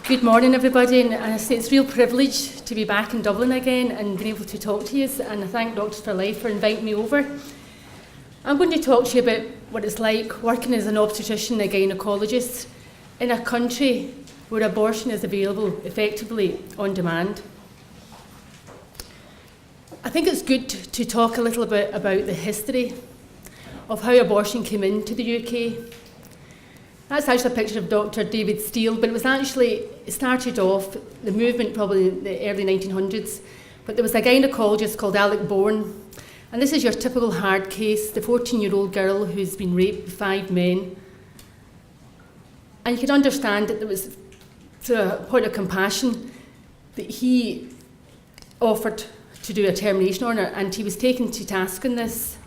Good morning, everybody, and I say it's a real privilege to be back in Dublin again and being able to talk to you, and I thank Doctors for Life for inviting me over. I'm going to talk to you about what it's like working as an obstetrician and a gynaecologist in a country where abortion is available effectively on demand. I think it's good to talk a little bit about the history of how abortion came into the UK. That's actually a picture of Dr. David Steele, but it started off, the movement probably in the early 1900s, but there was a gynaecologist called Alec Bourne, and this is your typical hard case, the 14-year-old girl who's been raped by 5 men. And you can understand that there was, to a point of compassion, that he offered to do a termination on her, and he was taken to task on this,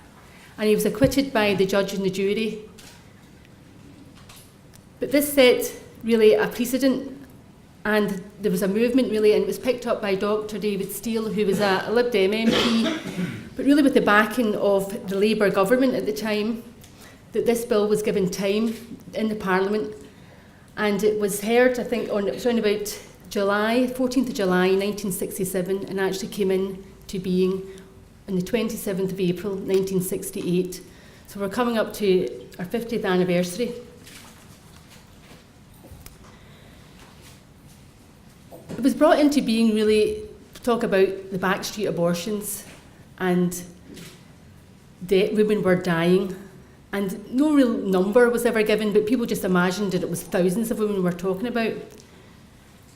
and he was acquitted by the judge and the jury. But this set really a precedent, and there was a movement really, and it was picked up by Dr. David Steele, who was a Lib Dem MP, but really with the backing of the Labour government at the time, that this bill was given time in the Parliament, and it was heard, I think, on around about July, 14th of July 1967, and actually came into being on the 27th of April 1968. So we're coming up to our 50th anniversary. It was brought into being really to talk about the backstreet abortions, and women were dying, and no real number was ever given, but people just imagined that it was thousands of women we're talking about.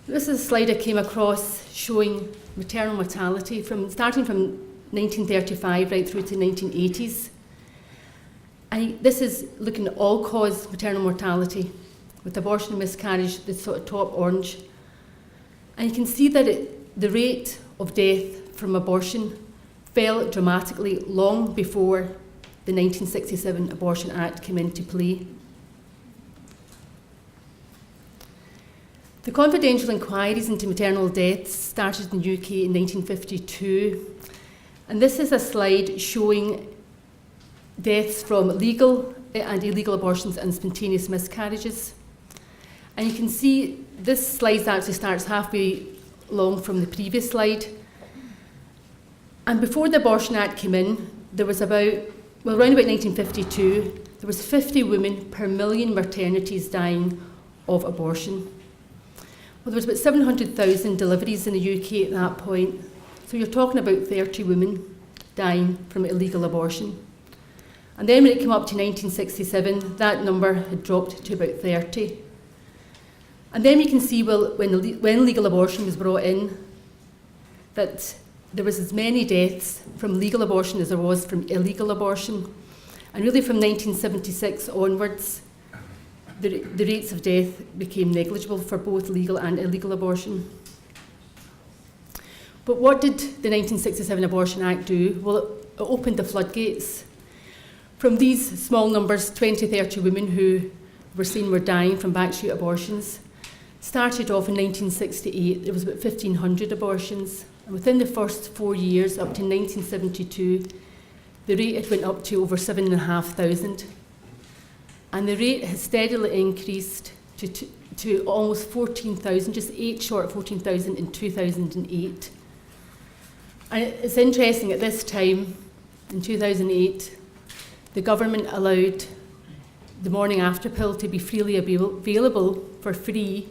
This is a slide I came across showing maternal mortality starting from 1935 right through to the 1980s. And this is looking at all-cause maternal mortality, with abortion and miscarriage, the sort of top orange. And you can see that the rate of death from abortion fell dramatically long before the 1967 Abortion Act came into play. The confidential inquiries into maternal deaths started in the UK in 1952. And this is a slide showing deaths from legal and illegal abortions and spontaneous miscarriages. And you can see this slide actually starts halfway long from the previous slide. And before the Abortion Act came in, there was around about 1952, there was 50 women per million maternities dying of abortion. Well, there was about 700,000 deliveries in the UK at that point. So you're talking about 30 women dying from illegal abortion. And then when it came up to 1967, that number had dropped to about 30. And then you can see, well, when legal abortion was brought in, that there was as many deaths from legal abortion as there was from illegal abortion. And really from 1976 onwards, the rates of death became negligible for both legal and illegal abortion. But what did the 1967 Abortion Act do? Well, it opened the floodgates. From these small numbers, 20, 30 women who were seen were dying from backstreet abortions, started off in 1968, there was about 1,500 abortions. And within the first 4 years, up to 1972, the rate had went up to over 7,500. And the rate has steadily increased to almost 14,000, just 8 short of 14,000 in 2008. And it's interesting, at this time, in 2008, the government allowed the morning after pill to be freely available for free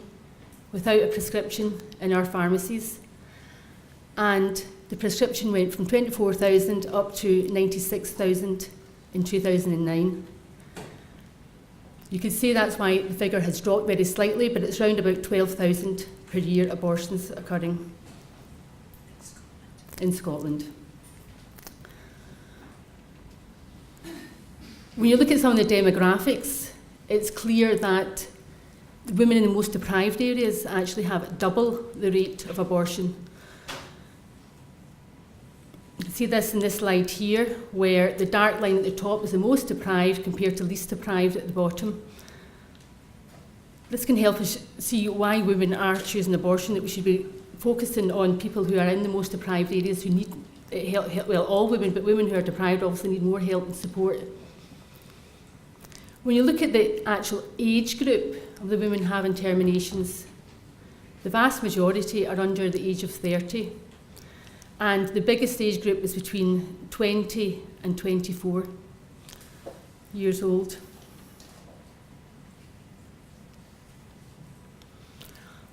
without a prescription in our pharmacies. And the prescription went from 24,000 up to 96,000 in 2009. You can see that's why the figure has dropped very slightly, but it's around about 12,000 per year abortions occurring in Scotland. When you look at some of the demographics, it's clear that the women in the most deprived areas actually have double the rate of abortion. You can see this in this slide here, where the dark line at the top is the most deprived compared to least deprived at the bottom. This can help us see why women are choosing abortion, that we should be focusing on people who are in the most deprived areas who need help. Well, all women, but women who are deprived obviously need more help and support. When you look at the actual age group of the women having terminations, The vast majority are under the age of 30, and the biggest age group is between 20 and 24 years old.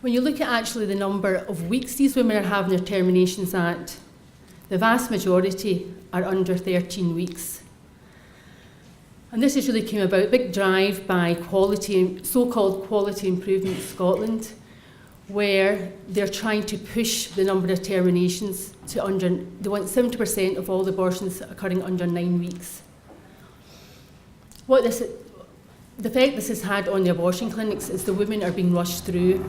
When you look at actually the number of weeks these women are having their terminations at, the vast majority are under 13 weeks. And this has really came about, a big drive by so-called Quality Improvement Scotland, where they're trying to push the number of terminations to they want 70% of all abortions occurring under 9 weeks. The effect this has had on the abortion clinics is the women are being rushed through.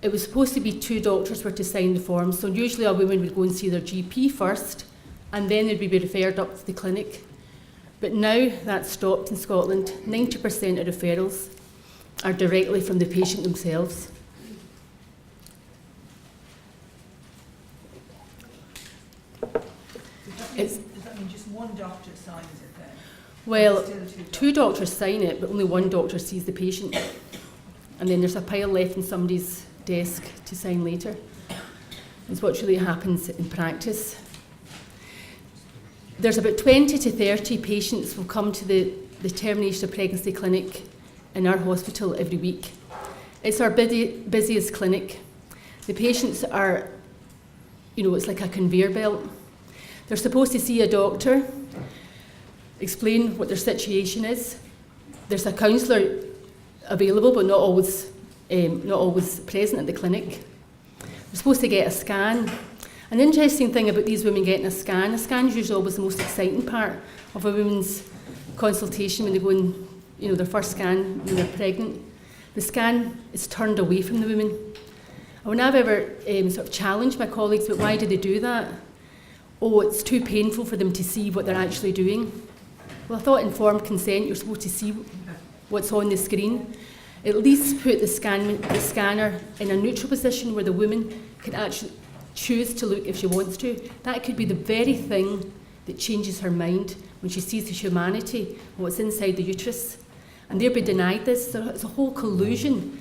It was supposed to be 2 doctors were to sign the forms, so usually a woman would go and see their GP first, and then they'd be referred up to the clinic. But now that's stopped in Scotland. 90% of referrals are directly from the patient themselves. Does that mean just one doctor signs it then? Well, 2 doctors sign it, but only 1 doctor sees the patient. And then there's a pile left in somebody's desk to sign later. It's what really happens in practice. There's about 20 to 30 patients will come to the termination of pregnancy clinic in our hospital every week. It's our busiest clinic. The patients are, it's like a conveyor belt. They're supposed to see a doctor, explain what their situation is. There's a counsellor available, but not always present at the clinic. They're supposed to get a scan. An interesting thing about these women getting a scan is usually always the most exciting part of a woman's consultation when they go in, their first scan when they're pregnant. The scan is turned away from the women. And when I've ever sort of challenged my colleagues about why do they do that, it's too painful for them to see what they're actually doing. Well, I thought informed consent, you're supposed to see what's on the screen. At least put the scanner in a neutral position where the woman can actually choose to look if she wants to. That could be the very thing that changes her mind when she sees the humanity of what's inside the uterus. And they'll be denied this. It's a whole collusion.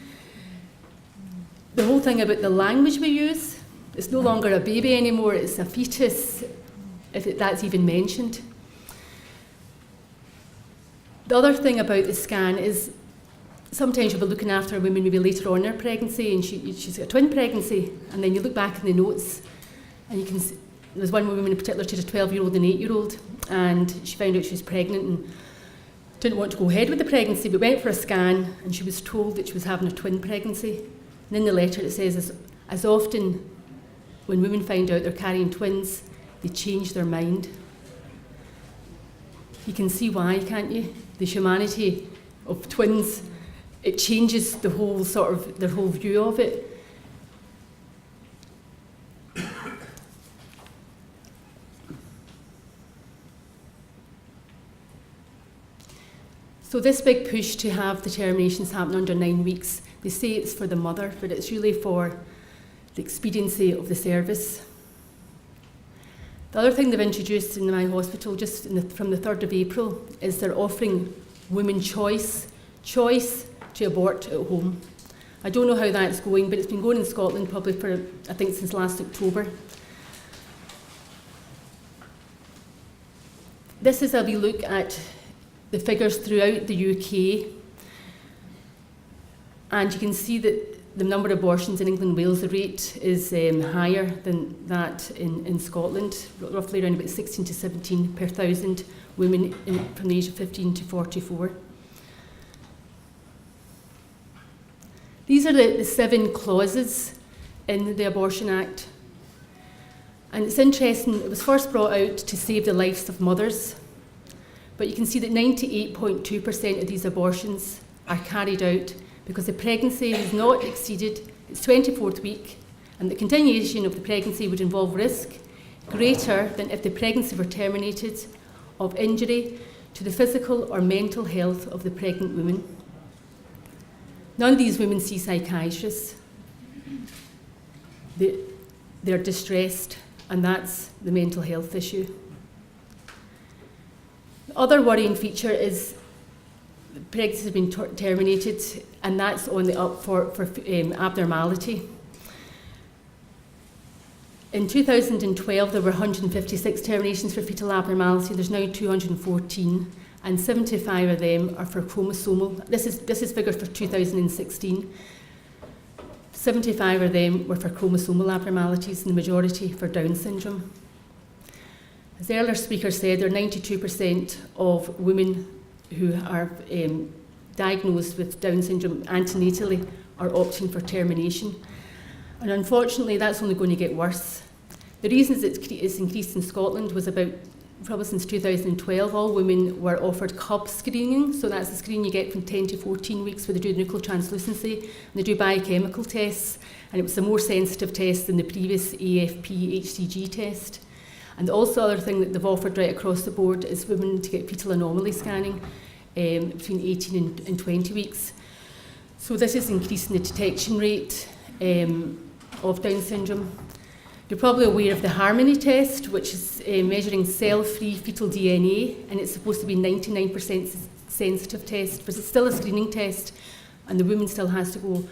The whole thing about the language we use, it's no longer a baby anymore, it's a fetus, if that's even mentioned. The other thing about the scan is sometimes you'll be looking after a woman maybe later on in her pregnancy and she's got a twin pregnancy, and then you look back in the notes and you can see, there was one woman in particular, she had a 12-year-old and an 8-year-old, and she found out she was pregnant and didn't want to go ahead with the pregnancy, but went for a scan and she was told that she was having a twin pregnancy. And in the letter it says, as often when women find out they're carrying twins, they change their mind. You can see why, can't you? The humanity of twins, it changes the whole their whole view of it. So this big push to have the terminations happen under 9 weeks, they say it's for the mother, but it's really for the expediency of the service. The other thing they've introduced in my hospital just from the 3rd of April is they're offering women choice to abort at home. I don't know how that's going, but it's been going in Scotland probably for, I think, since last October. This is a wee look at the figures throughout the UK, and you can see that the number of abortions in England and Wales, the rate is higher than that in Scotland, roughly around about 16 to 17 per 1,000 women from the age of 15 to 44. These are the 7 clauses in the Abortion Act. And it's interesting, it was first brought out to save the lives of mothers, but you can see that 98.2% of these abortions are carried out because the pregnancy has not exceeded its 24th week, and the continuation of the pregnancy would involve risk greater than if the pregnancy were terminated of injury to the physical or mental health of the pregnant woman. None of these women see psychiatrists. They're distressed, and that's the mental health issue. The other worrying feature is pregnancies have been terminated, and that's on the up for abnormality. In 2012, there were 156 terminations for fetal abnormality. There's now 214, and 75 of them are for chromosomal. This is figures for 2016. 75 of them were for chromosomal abnormalities, and the majority for Down syndrome. As the earlier speaker said, there are 92% of women who are diagnosed with Down syndrome antenatally are opting for termination. And unfortunately, that's only going to get worse. The reasons it's increased in Scotland was probably since 2012, all women were offered CUB screening. So that's the screening you get from 10 to 14 weeks where they do nuclear translucency and they do biochemical tests. And it was a more sensitive test than the previous AFP HCG test. And also the other thing that they've offered right across the board is women to get fetal anomaly scanning between 18 and 20 weeks. So this is increasing the detection rate of Down syndrome. You're probably aware of the Harmony test, which is measuring cell-free fetal DNA, and it's supposed to be 99% sensitive test, but it's still a screening test, and the woman still has to go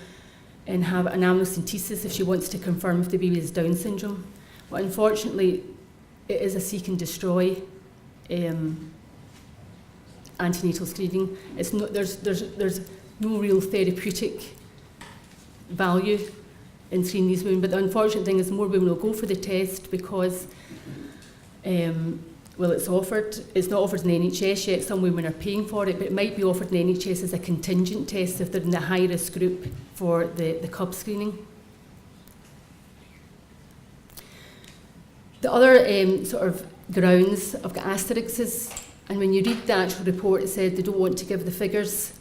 and have an amniocentesis if she wants to confirm if the baby has Down syndrome. But unfortunately, it is a seek and destroy antenatal screening. There's no real therapeutic value in screening these women, but the unfortunate thing is more women will go for the test because, it's offered. It's not offered in the NHS yet. Some women are paying for it, but it might be offered in the NHS as a contingent test if they're in the high-risk group for the CUB screening. The other sort of grounds, I've got asterisks, and when you read the actual report, it said they don't want to give the figures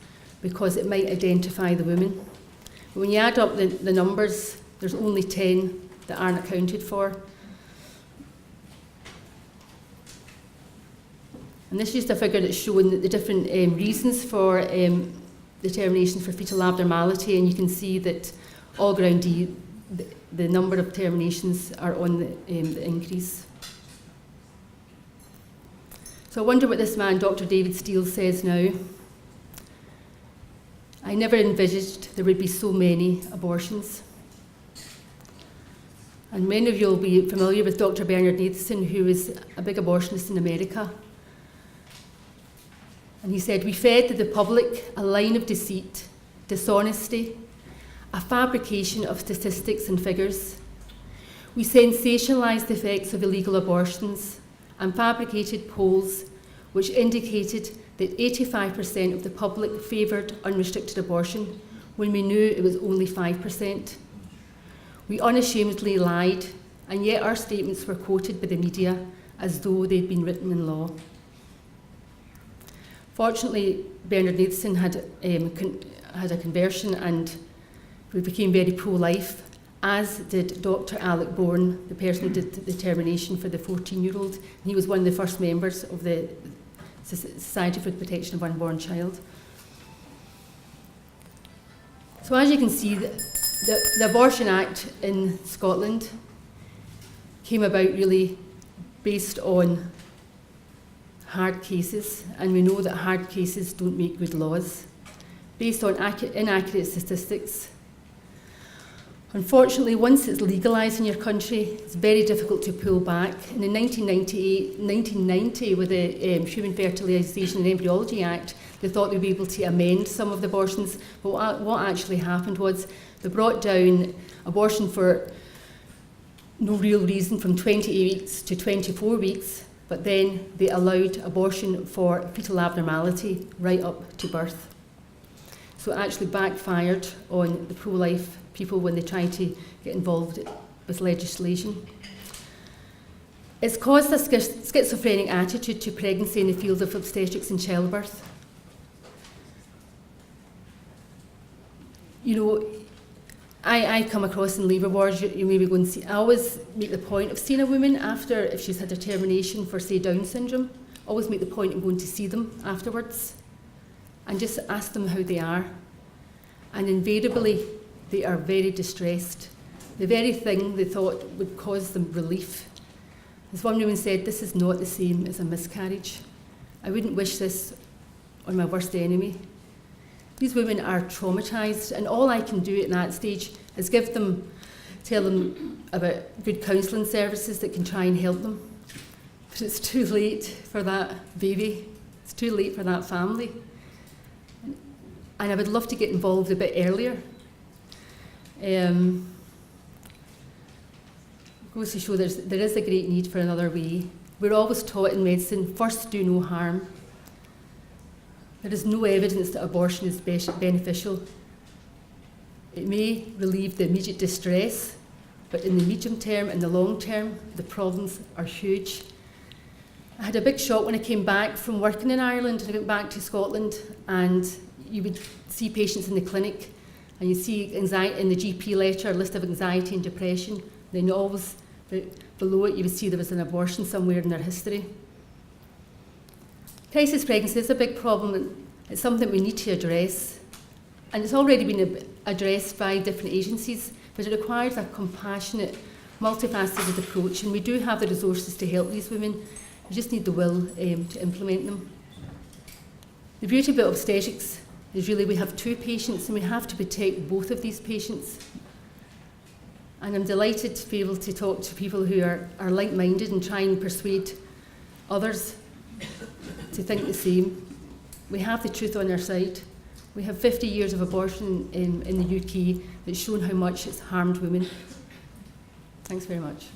because it might identify the women. But when you add up the numbers, there's only 10 that aren't accounted for. And this is just a figure that's showing the different reasons for the termination for fetal abnormality, and you can see that all ground D, the number of terminations are on the increase. So I wonder what this man, Dr. David Steele, says now. I never envisaged there would be so many abortions. And many of you will be familiar with Dr. Bernard Nathan, who is a big abortionist in America. And he said, "We fed the public a line of deceit, dishonesty, a fabrication of statistics and figures. We sensationalised the effects of illegal abortions and fabricated polls which indicated that 85% of the public favoured unrestricted abortion when we knew it was only 5%. We unashamedly lied, and yet our statements were quoted by the media as though they'd been written in law." Fortunately, Bernard Nathan had a conversion and we became very pro-life, as did Dr. Alec Bourne, the person who did the termination for the 14-year-old. He was one of the first members of the Society for the Protection of Unborn Child. So as you can see, the Abortion Act in Scotland came about really based on hard cases, and we know that hard cases don't make good laws, based on inaccurate statistics. Unfortunately, once it's legalised in your country, it's very difficult to pull back. And in 1990, with the Human Fertilisation and Embryology Act, they thought they'd be able to amend some of the abortions, but what actually happened was they brought down abortion for no real reason from 28 weeks to 24 weeks, but then they allowed abortion for fetal abnormality right up to birth. So it actually backfired on the pro-life people when they tried to get involved with legislation. It's caused a schizophrenic attitude to pregnancy in the field of obstetrics and childbirth. You know, I come across in labour wards, you maybe go and see, I always make the point of seeing a woman after, if she's had a termination for, say, Down syndrome, always make the point of going to see them afterwards and just ask them how they are. And invariably, they are very distressed. The very thing they thought would cause them relief. As one woman said, "This is not the same as a miscarriage. I wouldn't wish this on my worst enemy." These women are traumatised, and all I can do at that stage is tell them about good counselling services that can try and help them. But it's too late for that baby. It's too late for that family. And I would love to get involved a bit earlier. Goes to show there is a great need for another way. We're always taught in medicine, first do no harm. There is no evidence that abortion is beneficial. It may relieve the immediate distress, but in the medium term and the long term, the problems are huge. I had a big shock when I came back from working in Ireland, and I went back to Scotland, and you would see patients in the clinic, and you see anxiety in the GP letter, a list of anxiety and depression. Then always below it, you would see there was an abortion somewhere in their history. Crisis pregnancy is a big problem, and it's something we need to address. And it's already been addressed by different agencies, but it requires a compassionate, multifaceted approach, and we do have the resources to help these women. We just need the will to implement them. The beauty about obstetrics is really we have two patients, and we have to protect both of these patients. And I'm delighted to be able to talk to people who are like-minded and try and persuade others to think the same. We have the truth on our side. We have 50 years of abortion in the UK that's shown how much it's harmed women. Thanks very much.